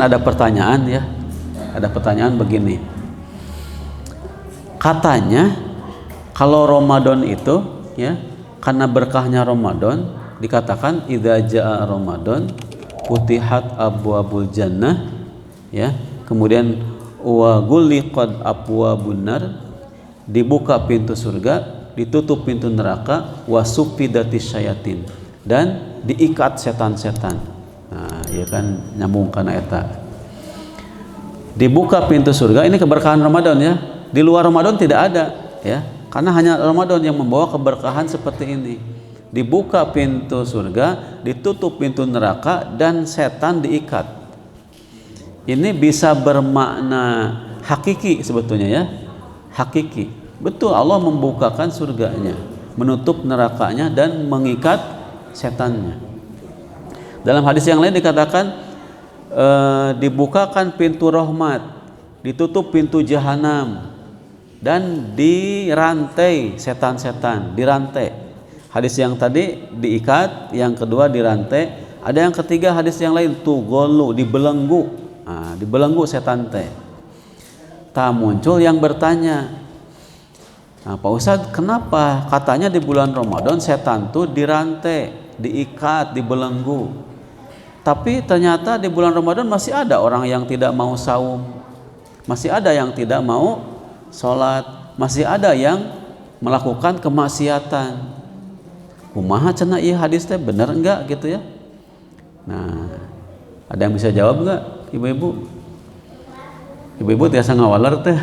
ada pertanyaan ya. Ada pertanyaan begini. Katanya kalau Ramadan itu ya, karena berkahnya Ramadan dikatakan idza jaa Ramadan futihat abwabul jannah ya. Kemudian wa ghulliqat abwabun nar, dibuka pintu surga, ditutup pintu neraka, wa suffidatis syayatin, dan diikat setan-setan. Nah, ya kan nyambung kana eta. Dibuka pintu surga, ini keberkahan Ramadan ya. Di luar Ramadan tidak ada ya. Karena hanya Ramadan yang membawa keberkahan seperti ini. Dibuka pintu surga, ditutup pintu neraka, dan setan diikat. Ini bisa bermakna hakiki sebetulnya ya. Hakiki. Betul, Allah membukakan surganya, menutup nerakanya, dan mengikat setannya. Dalam hadis yang lain dikatakan dibukakan pintu rahmat, ditutup pintu jahanam, dan dirantai setan-setan, dirantai. Hadis yang tadi diikat, yang kedua dirantai, ada yang ketiga hadis yang lain tugolu, dibelenggu. Nah, dibelenggu setan teh. Tak muncul yang bertanya, nah, Pak Ustadz, kenapa katanya di bulan Ramadan setan tuh dirantai, diikat, dibelenggu? Tapi ternyata di bulan Ramadan masih ada orang yang tidak mau saum, masih ada yang tidak mau sholat, masih ada yang melakukan kemaksiatan. Kumaha cenah ieu hadis teh bener enggak gitu ya? Nah, ada yang bisa jawab enggak, ibu-ibu? Ibu-ibu biasa ngawaler teh.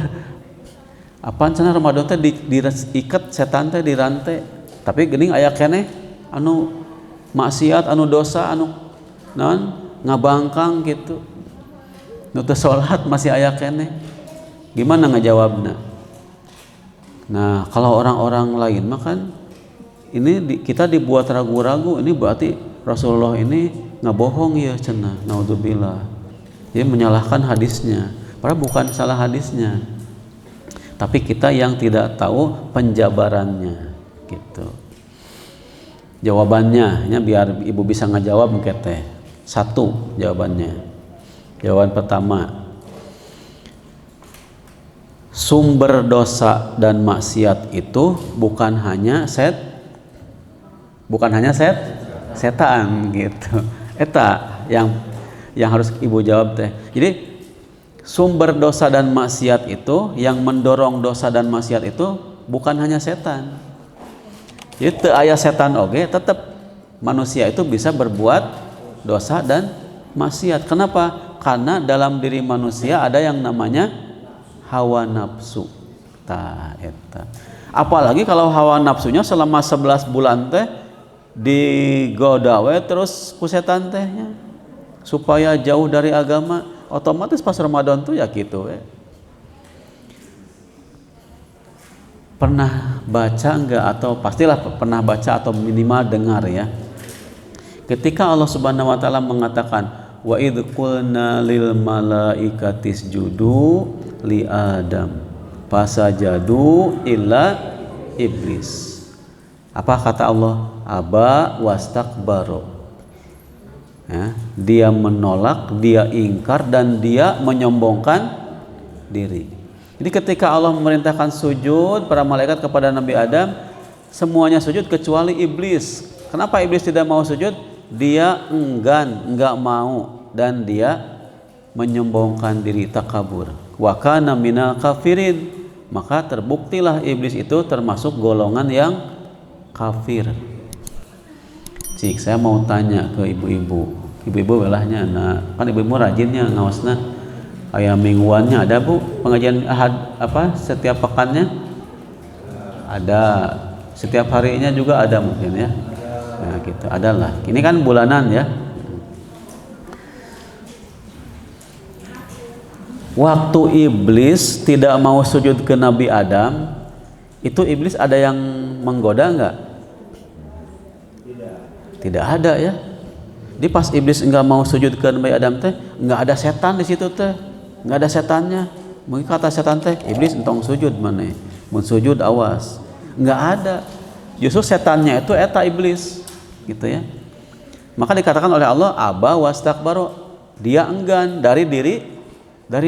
Apaan cenah Ramadan teh diikat setan teh dirantai. Tapi geuning aya keneh anu maksiat, anu dosa, anu naon ngabangkang gitu, nu teu salat masih aya keneh. Gimana ngajawabna? Nah, kalau orang-orang lain mah kan ini kita dibuat ragu-ragu, ini berarti Rasulullah ini ngabohong ya cenah, naudzubillah. Dia menyalahkan hadisnya, padahal bukan salah hadisnya. Tapi kita yang tidak tahu penjabarannya gitu. Jawabannya ya, biar ibu bisa ngajawab mungkin teh. Satu jawabannya. Jawaban pertama, sumber dosa dan maksiat itu bukan hanya setan gitu. Eta yang harus ibu jawab teh. Jadi sumber dosa dan maksiat itu, yang mendorong dosa dan maksiat itu bukan hanya setan. Jadi teu aya setan oge, tetap manusia itu bisa berbuat dosa dan maksiat. Kenapa? Karena dalam diri manusia ada yang namanya hawa nafsu. Tah eta. Apalagi kalau hawa nafsunya selama 11 bulan teh digoda we terus ku setan tehnya supaya jauh dari agama, otomatis pas Ramadan tuh ya gitu we. Pernah baca enggak, atau pastilah pernah baca atau minimal dengar ya, ketika Allah Subhanahu wa taala mengatakan wa idz qulna lil malaikati isjudu li adam fasajadu illa iblis. Apa kata Allah? Aba wastakbaro. Ya, dia menolak, dia ingkar, dan dia menyombongkan diri. Jadi ketika Allah memerintahkan sujud para malaikat kepada Nabi Adam, semuanya sujud kecuali iblis. Kenapa iblis tidak mau sujud? Dia enggan, enggak mau, dan dia menyombongkan diri, takabur. Wa kana minal kafirin. Maka terbuktilah iblis itu termasuk golongan yang kafir. Cik, saya mau tanya ke ibu-ibu. Ibu-ibu belahnya, nah, kan ibu-ibu rajinnya ngawasna. Aya mingguannya ada Bu pengajian ahad apa setiap pekannya? Ada. Setiap harinya juga ada mungkin ya. Nah, gitu. Adalah. Ini kan bulanan ya. Waktu iblis tidak mau sujud ke Nabi Adam, itu iblis ada yang menggoda enggak? Tidak ada ya. Di pas iblis enggak mau sujud ke Nabi Adam teh, enggak ada setan di situ teh. Enggak ada setannya. Mungkin kata setan teh, iblis entong sujud maneh. Mun sujud awas. Enggak ada. Justru setannya itu eta iblis, gitu ya. Maka dikatakan oleh Allah aba wastakbaro, dia enggan dari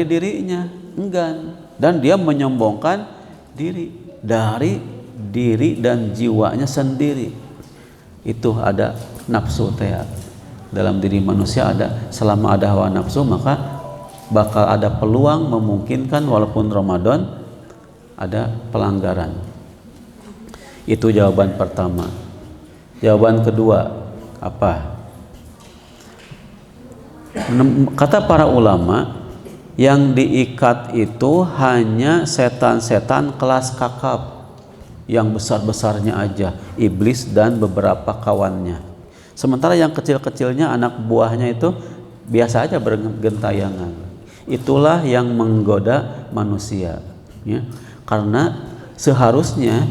dirinya, enggan, dan dia menyombongkan diri dari diri dan jiwanya sendiri. Itu ada nafsu teh. Dalam diri manusia ada, selama ada hawa nafsu maka bakal ada peluang memungkinkan walaupun Ramadan ada pelanggaran. Itu jawaban pertama. Jawaban kedua apa? Kata para ulama, yang diikat itu hanya setan-setan kelas kakap yang besar-besarnya aja, iblis dan beberapa kawannya. Sementara yang kecil-kecilnya, anak buahnya itu biasa aja bergentayangan. Itulah yang menggoda manusia, ya. Karena seharusnya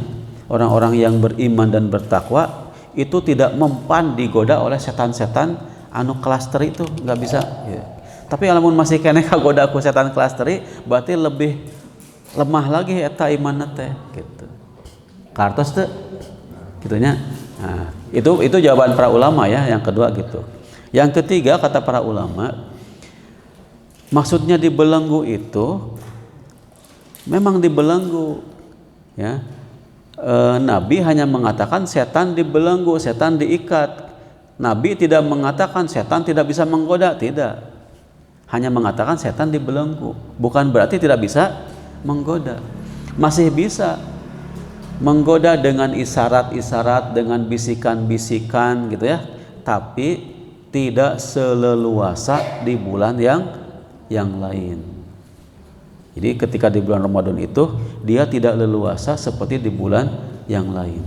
orang-orang yang beriman dan bertakwa itu tidak mempan digoda oleh setan-setan anu klaster itu, nggak bisa, ya. Tapi alamun masih kene kagoda ku setan klasteri, berarti lebih lemah lagi eta imanna teh gitu. Kartos teh gitunya. Nah, itu jawaban para ulama ya, yang kedua gitu. Yang ketiga kata para ulama, maksudnya dibelenggu itu memang dibelenggu, ya. Nabi hanya mengatakan setan dibelenggu, setan diikat. Nabi tidak mengatakan setan tidak bisa menggoda, tidak. Hanya mengatakan setan dibelenggu, bukan berarti tidak bisa menggoda. Masih bisa menggoda dengan isyarat-isyarat, dengan bisikan-bisikan gitu ya, tapi tidak seleluasa di bulan yang lain. Jadi ketika di bulan Ramadan itu dia tidak leluasa seperti di bulan yang lain.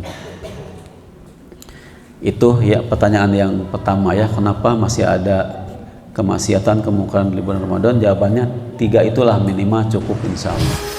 Itu ya pertanyaan yang pertama ya, kenapa masih ada kemaksiatan, kemungkaran di bulan Ramadan? Jawabannya 3 itulah minimal cukup insya Allah.